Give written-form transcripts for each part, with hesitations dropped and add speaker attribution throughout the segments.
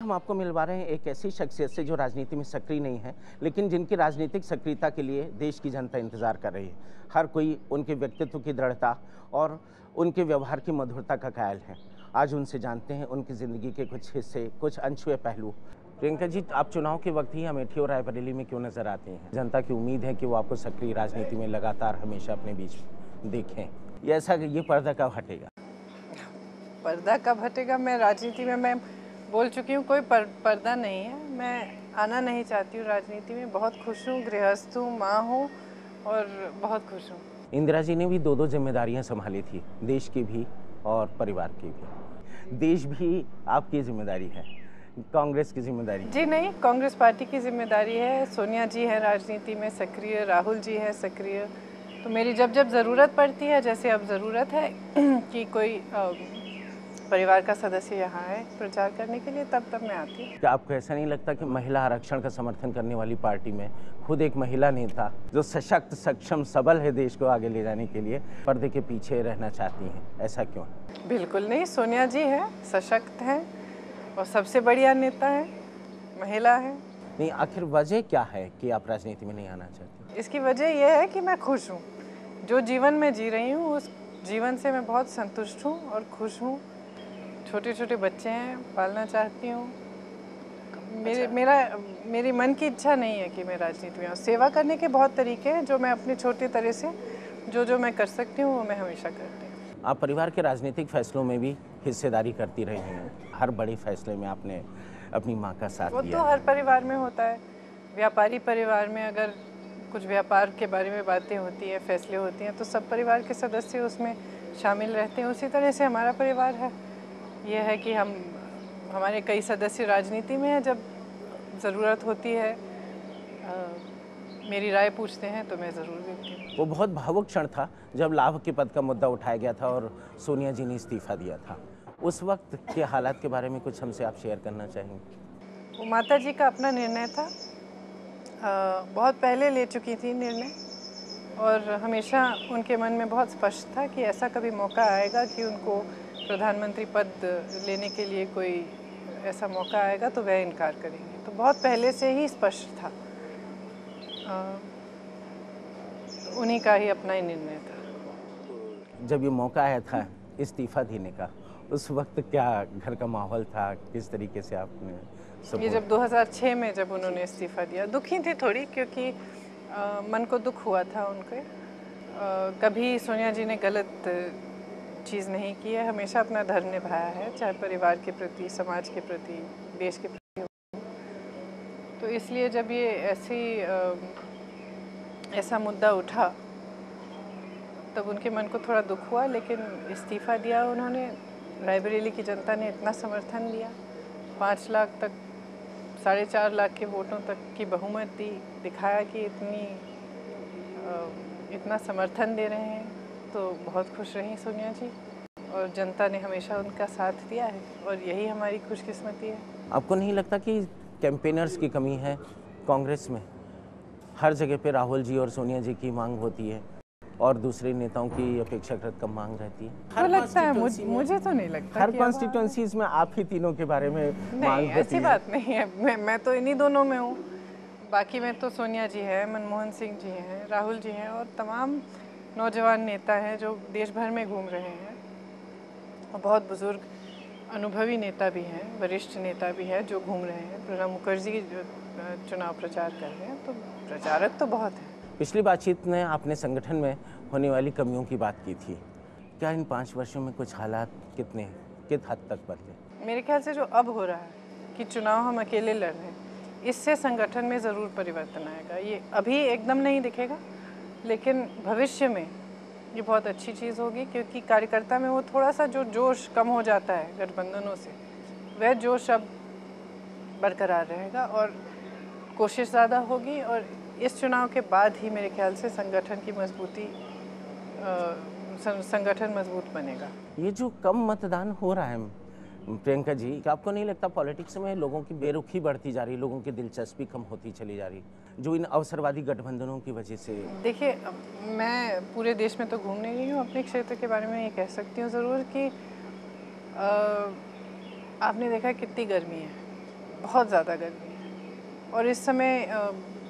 Speaker 1: हम आपको मिलवा रहे हैं एक ऐसी शख्सियत से जो राजनीति में सक्रिय नहीं है, लेकिन जिनकी राजनीतिक सक्रियता के लिए देश की जनता इंतजार कर रही है। हर कोई उनके व्यक्तित्व की दृढ़ता और उनके व्यवहार की मधुरता का कायल है। आज उनसे जानते हैं उनकी ज़िंदगी के कुछ हिस्से, कुछ अनछुए पहलू। प्रियंका जी, आप चुनाव के वक्त ही अमेठी और रायबरेली में क्यों नजर आती हैं? जनता की उम्मीद है कि वो आपको सक्रिय राजनीति में लगातार हमेशा अपने बीच देखें। ये ऐसा कि ये पर्दा कब हटेगा?
Speaker 2: पर्दा कब हटेगा? मैं राजनीति में मैं बोल चुकी हूँ, कोई पर्दा नहीं है। मैं आना नहीं चाहती हूँ राजनीति में। बहुत खुश हूँ, गृहस्थ हूँ, माँ हूँ और बहुत खुश हूँ।
Speaker 1: इंदिरा जी ने भी दो जिम्मेदारियां संभाली थी, देश की भी और परिवार की भी। देश भी आपकी जिम्मेदारी है, कांग्रेस की जिम्मेदारी
Speaker 2: जी नहीं, कांग्रेस पार्टी की जिम्मेदारी है। सोनिया जी है राजनीति में सक्रिय, राहुल जी है सक्रिय। तो मेरी जब जब ज़रूरत पड़ती है, जैसे अब ज़रूरत है कि कोई परिवार का सदस्य यहाँ आए प्रचार करने के लिए, तब मैं आती हूँ।
Speaker 1: क्या आपको ऐसा नहीं लगता कि महिला आरक्षण का समर्थन करने वाली पार्टी में खुद एक महिला नेता जो सशक्त, सक्षम, सबल है देश को आगे ले जाने के लिए, पर्दे के पीछे रहना चाहती हैं? ऐसा क्यों?
Speaker 2: बिल्कुल नहीं, सोनिया जी है, सशक्त हैं और सबसे बढ़िया नेता है, महिला है।
Speaker 1: नहीं, आखिर वजह क्या है कि आप राजनीति में नहीं आना चाहती?
Speaker 2: इसकी वजह यह है कि मैं खुश हूँ। जो जीवन में जी रही हूँ, उस जीवन से मैं बहुत संतुष्ट हूँ और खुश हूँ। छोटे छोटे बच्चे हैं, पालना चाहती हूँ। मेरी मन की इच्छा नहीं है कि मैं राजनीति में आऊँ। सेवा करने के बहुत तरीके हैं, जो मैं अपने छोटे तरह से जो मैं कर सकती हूँ वो मैं हमेशा करती हूँ।
Speaker 1: आप परिवार के राजनीतिक फैसलों में भी हिस्सेदारी करती रही हैं। हर बड़े फैसले में आपने अपनी माँ का साथ
Speaker 2: वो
Speaker 1: दिया
Speaker 2: तो
Speaker 1: है।
Speaker 2: हर परिवार में होता है। व्यापारी परिवार में अगर कुछ व्यापार के बारे में बातें होती हैं, फैसले होती हैं, तो सब परिवार के सदस्य उसमें शामिल रहते हैं। उसी तरह से हमारा परिवार है। यह है कि हमारे कई सदस्य राजनीति में हैं। जब ज़रूरत होती है, मेरी राय पूछते हैं तो मैं ज़रूर देती हूँ।
Speaker 1: वो बहुत भावुक क्षण था जब लाभ के पद का मुद्दा उठाया गया था और सोनिया जी ने इस्तीफा दिया था। उस वक्त के हालात के बारे में कुछ हमसे आप शेयर करना चाहेंगे?
Speaker 2: वो माता जी का अपना निर्णय था। बहुत पहले ले चुकी थी निर्णय और हमेशा उनके मन में बहुत स्पष्ट था कि ऐसा कभी मौका आएगा कि उनको प्रधानमंत्री पद लेने के लिए कोई ऐसा मौका आएगा तो वह इनकार करेंगे। तो बहुत पहले से ही स्पष्ट था। उन्हीं का ही अपना ही निर्णय था।
Speaker 1: जब ये मौका आया था इस्तीफा देने का, उस वक्त क्या घर का माहौल था? किस तरीके से आपने
Speaker 2: ये
Speaker 1: सपोर्ट?
Speaker 2: जब 2006 में जब उन्होंने इस्तीफा दिया, दुखी थी थोड़ी, क्योंकि मन को दुख हुआ था उनके। कभी सोनिया जी ने गलत चीज़ नहीं की है, हमेशा अपना धर्म निभाया है, चाहे परिवार के प्रति, समाज के प्रति, देश के प्रति। तो इसलिए जब ये ऐसा मुद्दा उठा, तब उनके मन को थोड़ा दुख हुआ, लेकिन इस्तीफा दिया उन्होंने। रायबरेली की जनता ने इतना समर्थन दिया, 5 लाख तक, 4.5 लाख के वोटों तक की बहुमत दी, दिखाया कि इतना समर्थन दे रहे हैं। तो बहुत खुश रही सोनिया जी और जनता ने हमेशा उनका साथ दिया है और यही हमारी खुशकिस्मती है।
Speaker 1: आपको नहीं लगता कि कैंपेनर्स की कमी है कांग्रेस में? हर जगह पे राहुल जी और सोनिया जी की मांग होती है और दूसरे नेताओं की अपेक्षाकृत कम मांग रहती है।
Speaker 2: तो लगता है मुझे तो नहीं लगता
Speaker 1: हर
Speaker 2: कि
Speaker 1: कॉन्स्टिट्यूंसीज में आप ही तीनों के बारे में मांग
Speaker 2: नहीं,
Speaker 1: होती
Speaker 2: ऐसी
Speaker 1: है।
Speaker 2: बात नहीं है। मैं तो इन्हीं दोनों में हूँ। बाकी में तो सोनिया जी है, मनमोहन सिंह जी हैं, राहुल जी हैं और तमाम नौजवान नेता हैं जो देश भर में घूम रहे हैं और बहुत बुजुर्ग अनुभवी नेता भी हैं, वरिष्ठ नेता भी हैं जो घूम रहे हैं। प्रणब मुखर्जी जो चुनाव प्रचार कर रहे हैं, तो प्रचारक तो बहुत हैं।
Speaker 1: पिछली बातचीत में आपने संगठन में होने वाली कमियों की बात की थी। क्या इन 5 वर्षों में कुछ हालात कित हद तक बदले?
Speaker 2: मेरे ख्याल से जो अब हो रहा है कि चुनाव हम अकेले लड़ रहे हैं, इससे संगठन में ज़रूर परिवर्तन आएगा। ये अभी एकदम नहीं दिखेगा, लेकिन भविष्य में ये बहुत अच्छी चीज़ होगी, क्योंकि कार्यकर्ता में वो थोड़ा सा जो जोश कम हो जाता है गठबंधनों से, वह जोश अब बरकरार रहेगा और कोशिश ज़्यादा होगी। और इस चुनाव के बाद ही मेरे ख्याल से संगठन मजबूत बनेगा।
Speaker 1: ये जो कम मतदान हो रहा है प्रियंका जी, क्या आपको नहीं लगता पॉलिटिक्स में लोगों की बेरुखी बढ़ती जा रही है, लोगों की दिलचस्पी कम होती चली जा रही, जो इन अवसरवादी गठबंधनों की वजह से?
Speaker 2: देखिए, मैं पूरे देश में तो घूम नहीं रही हूँ, अपने क्षेत्र के बारे में ये कह सकती हूँ ज़रूर कि आपने देखा कितनी गर्मी है बहुत ज़्यादा गर्मी है और इस समय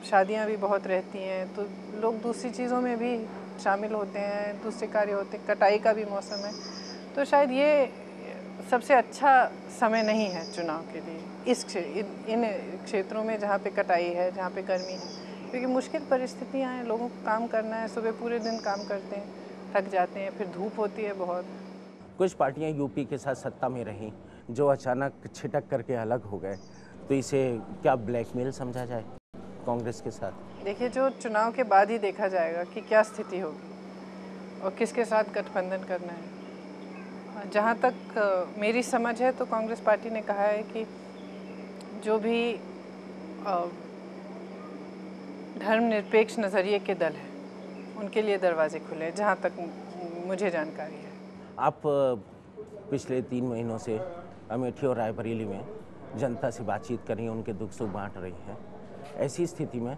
Speaker 2: शादियां भी बहुत रहती हैं, तो लोग दूसरी चीज़ों में भी शामिल होते हैं, दूसरे कार्य होते हैं, कटाई का भी मौसम है, तो शायद ये सबसे अच्छा समय नहीं है चुनाव के लिए इन क्षेत्रों में जहाँ पे कटाई है, जहाँ पे गर्मी है, क्योंकि मुश्किल परिस्थितियाँ हैं, लोगों को काम करना है, सुबह पूरे दिन काम करते हैं, थक जाते हैं, फिर धूप होती है बहुत।
Speaker 1: कुछ पार्टियां यूपी के साथ सत्ता में रहीं जो अचानक छिटक करके अलग हो गए, तो इसे क्या ब्लैकमेल समझा जाए कांग्रेस के साथ?
Speaker 2: देखिए, जो चुनाव के बाद ही देखा जाएगा कि क्या स्थिति होगी और किसके साथ गठबंधन करना है। जहाँ तक मेरी समझ है तो कांग्रेस पार्टी ने कहा है कि जो भी धर्मनिरपेक्ष नज़रिए के दल हैं उनके लिए दरवाजे खुले हैं, जहाँ तक मुझे जानकारी है।
Speaker 1: आप पिछले 3 महीनों से अमेठी और रायबरेली में जनता से बातचीत कर रही हैं, उनके दुख सुख बांट रही हैं। ऐसी स्थिति में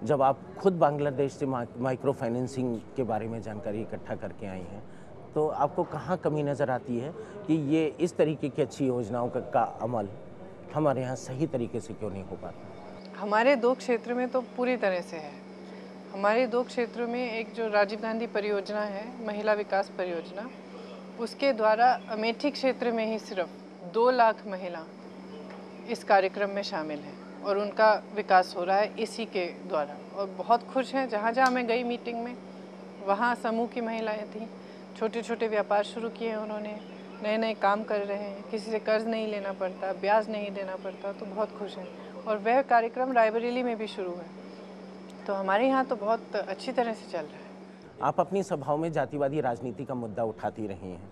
Speaker 1: जब आप खुद बांग्लादेश से माइक्रो फाइनेंसिंग के बारे में जानकारी इकट्ठा करके आई हैं, तो आपको कहाँ कमी नज़र आती है कि ये इस तरीके की अच्छी योजनाओं का अमल हमारे यहाँ सही तरीके से क्यों नहीं हो पाता?
Speaker 2: हमारे 2 क्षेत्र में तो पूरी तरह से है। हमारे 2 क्षेत्रों में एक जो राजीव गांधी परियोजना है, महिला विकास परियोजना, उसके द्वारा अमेठी क्षेत्र में ही सिर्फ 2 लाख महिला इस कार्यक्रम में शामिल हैं और उनका विकास हो रहा है इसी के द्वारा, और बहुत खुश हैं। जहाँ जहाँ मैं गई मीटिंग में, वहाँ समूह की महिलाएं थीं, छोटे छोटे व्यापार शुरू किए उन्होंने, नए नए काम कर रहे हैं, किसी से कर्ज नहीं लेना पड़ता, ब्याज नहीं देना पड़ता, तो बहुत खुश हैं। और वह कार्यक्रम रायबरेली में भी शुरू है, तो हमारे यहाँ तो बहुत अच्छी तरह से चल रहा है।
Speaker 1: आप अपनी सभाओं में जातिवादी राजनीति का मुद्दा उठाती रही हैं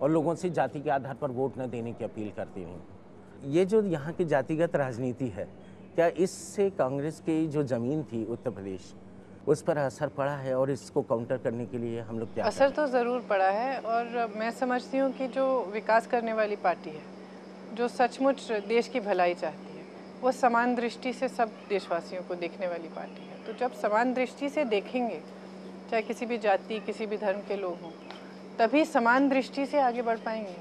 Speaker 1: और लोगों से जाति के आधार पर वोट न देने की अपील करती रही। ये जो यहाँ की जातिगत राजनीति है, क्या इससे कांग्रेस की जो ज़मीन थी उत्तर प्रदेश, उस पर असर पड़ा है? और इसको काउंटर करने के लिए हम लोग क्या
Speaker 2: असर तो ज़रूर पड़ा है, और मैं समझती हूँ कि जो विकास करने वाली पार्टी है, जो सचमुच देश की भलाई चाहती है, वो समान दृष्टि से सब देशवासियों को देखने वाली पार्टी है। तो जब समान दृष्टि से देखेंगे, चाहे किसी भी जाति, किसी भी धर्म के लोग हों, तभी समान दृष्टि से आगे बढ़ पाएंगे।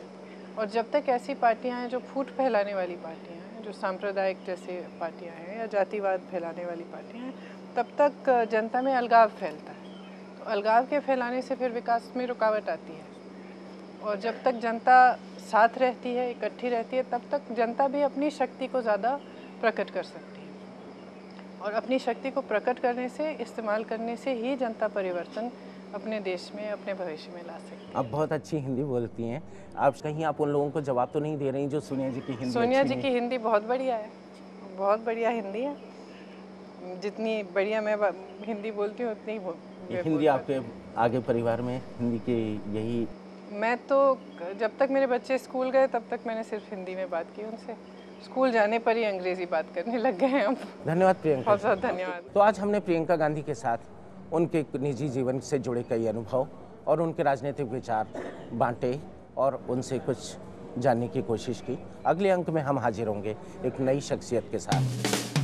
Speaker 2: और जब तक ऐसी पार्टियां हैं जो फूट फैलाने वाली पार्टियां हैं, जो सांप्रदायिक जैसे पार्टियां हैं या जातिवाद फैलाने वाली पार्टियां हैं, तब तक जनता में अलगाव फैलता है। तो अलगाव के फैलाने से फिर विकास में रुकावट आती है, और जब तक जनता साथ रहती है, इकट्ठी रहती है, तब तक जनता भी अपनी शक्ति को ज़्यादा प्रकट कर सकती है, और अपनी शक्ति को प्रकट करने से, इस्तेमाल करने से ही जनता परिवर्तन अपने देश में, अपने भविष्य में ला सकती है।
Speaker 1: आप बहुत अच्छी हिंदी बोलती हैं। आप कहीं आप उन लोगों को जवाब तो नहीं दे रही जो सोनिया जी की हिंदी?
Speaker 2: सोनिया जी की हिंदी बहुत बढ़िया है, बहुत बढ़िया हिंदी है। जितनी बढ़िया मैं हिंदी बोलती हूँ उतनी ही
Speaker 1: हिंदी आपके आगे परिवार में हिंदी के यही?
Speaker 2: मैं तो जब तक मेरे बच्चे स्कूल गए तब तक मैंने सिर्फ हिंदी में बात की उनसे। स्कूल जाने पर ही अंग्रेजी बात करने लग गए हैं अब।
Speaker 1: धन्यवाद प्रियंका।
Speaker 2: बहुत बहुत धन्यवाद।
Speaker 1: तो आज हमने प्रियंका गांधी के साथ उनके निजी जीवन से जुड़े कई अनुभव और उनके राजनीतिक विचार बांटे और उनसे कुछ जानने की कोशिश की। अगले अंक में हम हाजिर होंगे एक नई शख्सियत के साथ।